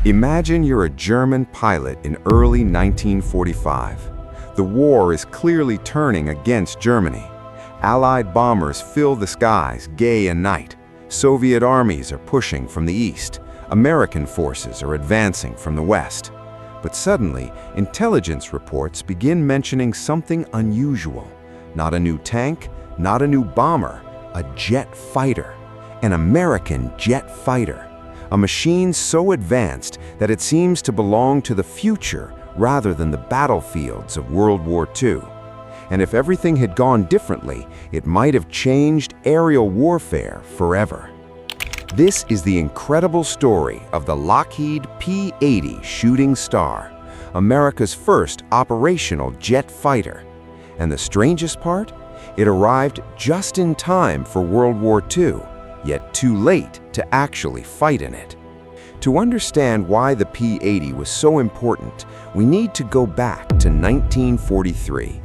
Imagine you're a German pilot in early 1945. The war is clearly turning against Germany. Allied bombers fill the skies day and night. Soviet armies are pushing from the east. American forces are advancing from the west. But suddenly, intelligence reports begin mentioning something unusual. Not a new tank, not a new bomber, a jet fighter. An American jet fighter. A machine so advanced that it seems to belong to the future rather than the battlefields of World War II. And if everything had gone differently, it might have changed aerial warfare forever. This is the incredible story of the Lockheed P-80 Shooting Star, America's first operational jet fighter. And the strangest part? It arrived just in time for World War II, yet too late to actually fight in it. To understand why the P-80 was so important, we need to go back to 1943.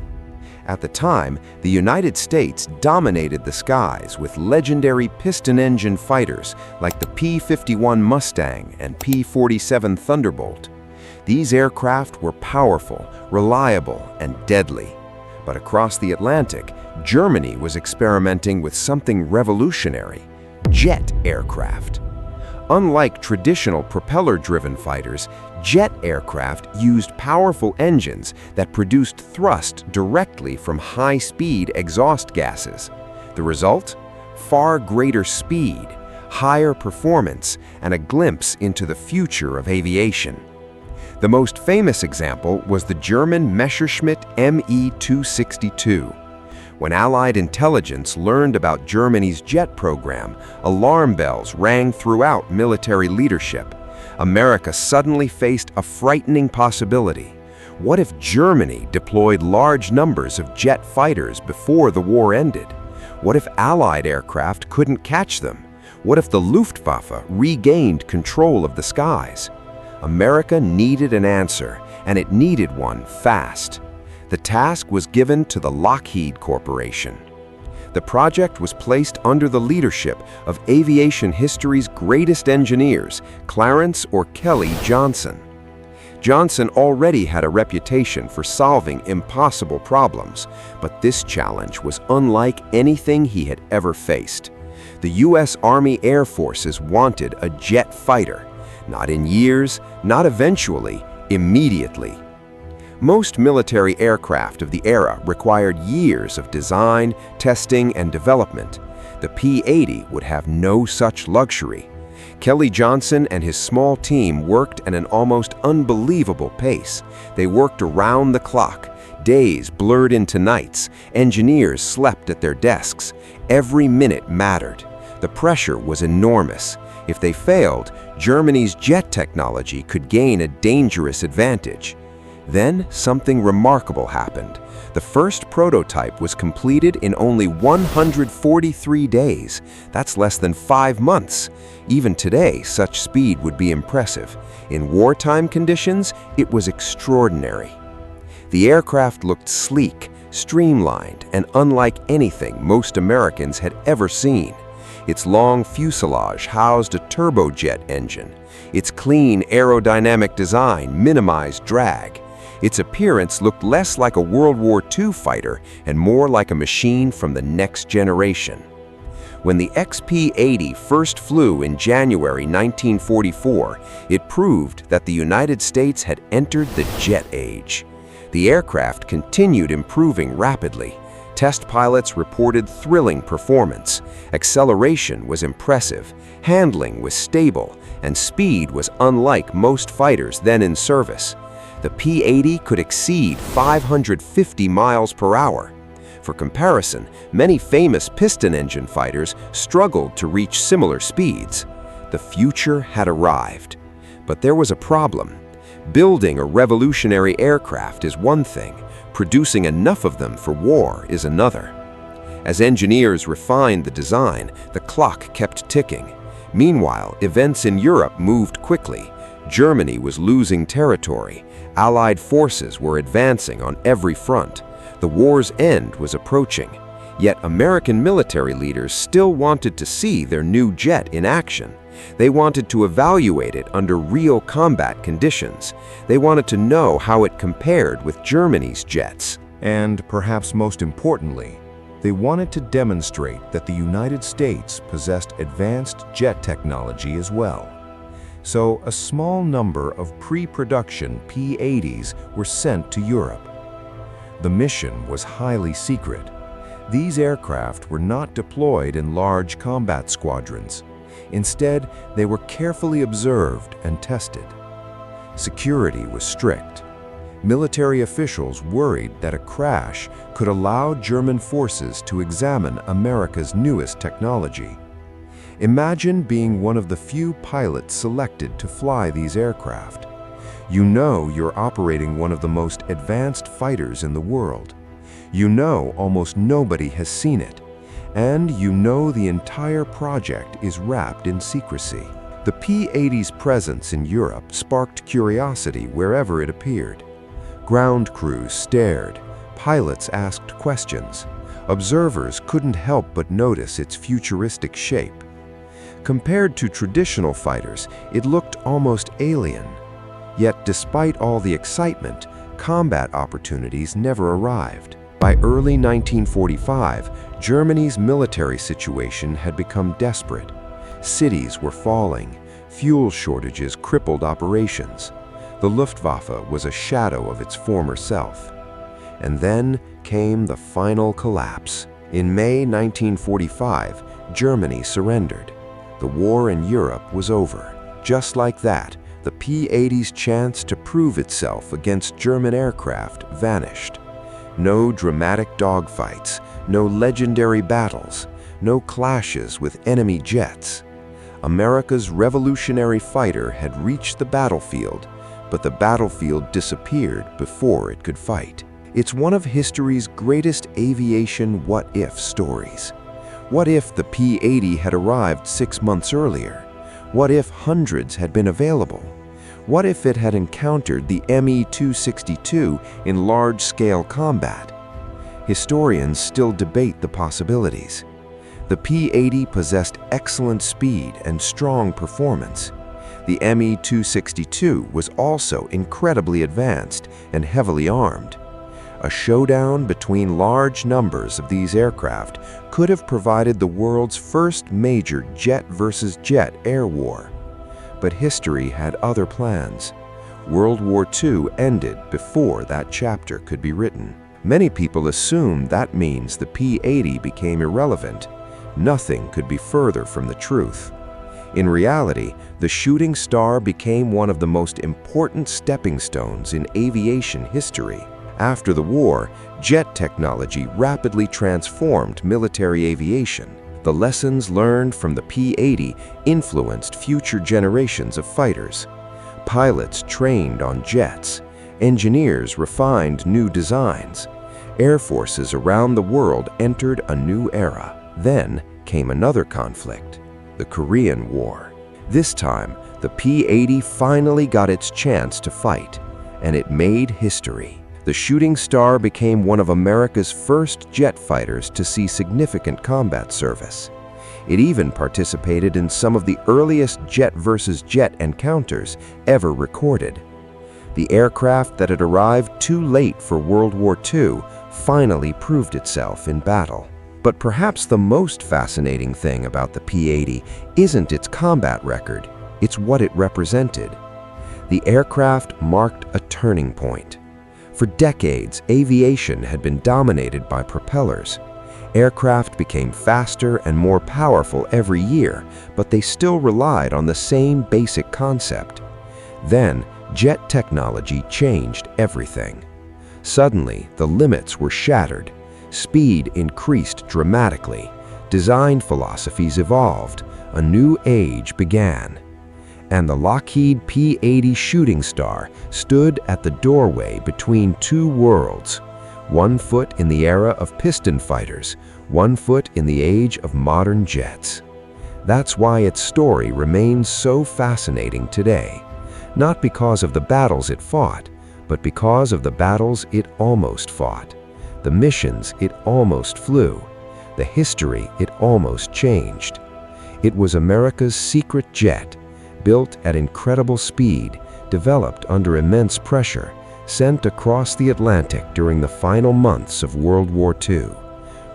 At the time, the United States dominated the skies with legendary piston-engine fighters like the P-51 Mustang and P-47 Thunderbolt. These aircraft were powerful, reliable, and deadly. But across the Atlantic, Germany was experimenting with something revolutionary: jet aircraft. Unlike traditional propeller-driven fighters, jet aircraft used powerful engines that produced thrust directly from high-speed exhaust gases. The result? Far greater speed, higher performance, and a glimpse into the future of aviation. The most famous example was the German Messerschmitt Me-262. When Allied intelligence learned about Germany's jet program, alarm bells rang throughout military leadership. America suddenly faced a frightening possibility. What if Germany deployed large numbers of jet fighters before the war ended? What if Allied aircraft couldn't catch them? What if the Luftwaffe regained control of the skies? America needed an answer, and it needed one fast. The task was given to the Lockheed Corporation. The project was placed under the leadership of aviation history's greatest engineers, Clarence or Kelly Johnson. Johnson already had a reputation for solving impossible problems, but this challenge was unlike anything he had ever faced. The U.S. Army Air Forces wanted a jet fighter. Not in years, not eventually, immediately. Most military aircraft of the era required years of design, testing, and development. The P-80 would have no such luxury. Kelly Johnson and his small team worked at an almost unbelievable pace. They worked around the clock. Days blurred into nights. Engineers slept at their desks. Every minute mattered. The pressure was enormous. If they failed, Germany's jet technology could gain a dangerous advantage. Then something remarkable happened. The first prototype was completed in only 143 days. That's less than 5 months. Even today, such speed would be impressive. In wartime conditions, it was extraordinary. The aircraft looked sleek, streamlined, and unlike anything most Americans had ever seen. Its long fuselage housed a turbojet engine. Its clean aerodynamic design minimized drag. Its appearance looked less like a World War II fighter and more like a machine from the next generation. When the XP-80 first flew in January 1944, it proved that the United States had entered the jet age. The aircraft continued improving rapidly. Test pilots reported thrilling performance. Acceleration was impressive, handling was stable, and speed was unlike most fighters then in service. The P-80 could exceed 550 miles per hour. For comparison, many famous piston-engine fighters struggled to reach similar speeds. The future had arrived. But there was a problem. Building a revolutionary aircraft is one thing. Producing enough of them for war is another. As engineers refined the design, the clock kept ticking. Meanwhile, events in Europe moved quickly. Germany was losing territory. Allied forces were advancing on every front. The war's end was approaching. Yet American military leaders still wanted to see their new jet in action. They wanted to evaluate it under real combat conditions. They wanted to know how it compared with Germany's jets. And perhaps most importantly, they wanted to demonstrate that the United States possessed advanced jet technology as well. So a small number of pre-production P-80s were sent to Europe. The mission was highly secret. These aircraft were not deployed in large combat squadrons. Instead, they were carefully observed and tested. Security was strict. Military officials worried that a crash could allow German forces to examine America's newest technology. Imagine being one of the few pilots selected to fly these aircraft. You know you're operating one of the most advanced fighters in the world. You know almost nobody has seen it. And you know the entire project is wrapped in secrecy. The P-80's presence in Europe sparked curiosity wherever it appeared. Ground crews stared, pilots asked questions. Observers couldn't help but notice its futuristic shape. Compared to traditional fighters, it looked almost alien. Yet despite all the excitement, combat opportunities never arrived. By early 1945, Germany's military situation had become desperate. Cities were falling, fuel shortages crippled operations. The Luftwaffe was a shadow of its former self. And then came the final collapse. In May 1945, Germany surrendered. The war in Europe was over. Just like that, the P-80's chance to prove itself against German aircraft vanished. No dramatic dogfights, no legendary battles, no clashes with enemy jets. America's revolutionary fighter had reached the battlefield, but the battlefield disappeared before it could fight. It's one of history's greatest aviation what-if stories. What if the P-80 had arrived 6 months earlier? What if hundreds had been available? What if it had encountered the Me-262 in large-scale combat? Historians still debate the possibilities. The P-80 possessed excellent speed and strong performance. The Me-262 was also incredibly advanced and heavily armed. A showdown between large numbers of these aircraft could have provided the world's first major jet versus jet air war. But history had other plans. World War II ended before that chapter could be written. Many people assume that means the P-80 became irrelevant. Nothing could be further from the truth. In reality, the Shooting Star became one of the most important stepping stones in aviation history. After the war, jet technology rapidly transformed military aviation. The lessons learned from the P-80 influenced future generations of fighters. Pilots trained on jets. Engineers refined new designs. Air forces around the world entered a new era. Then came another conflict, the Korean War. This time, the P-80 finally got its chance to fight, and it made history. The Shooting Star became one of America's first jet fighters to see significant combat service. It even participated in some of the earliest jet versus jet encounters ever recorded. The aircraft that had arrived too late for World War II finally proved itself in battle. But perhaps the most fascinating thing about the P-80 isn't its combat record, it's what it represented. The aircraft marked a turning point. For decades, aviation had been dominated by propellers. Aircraft became faster and more powerful every year, but they still relied on the same basic concept. Then, jet technology changed everything. Suddenly, the limits were shattered. Speed increased dramatically. Design philosophies evolved. A new age began. And the Lockheed P-80 Shooting Star stood at the doorway between two worlds. 1 foot in the era of piston fighters, 1 foot in the age of modern jets. That's why its story remains so fascinating today. Not because of the battles it fought, but because of the battles it almost fought. The missions it almost flew. The history it almost changed. It was America's secret jet, built at incredible speed, developed under immense pressure, sent across the Atlantic during the final months of World War II.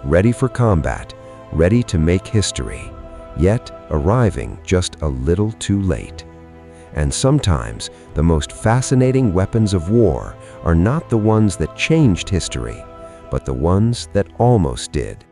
Ready for combat, ready to make history, yet arriving just a little too late. And sometimes, the most fascinating weapons of war are not the ones that changed history, but the ones that almost did.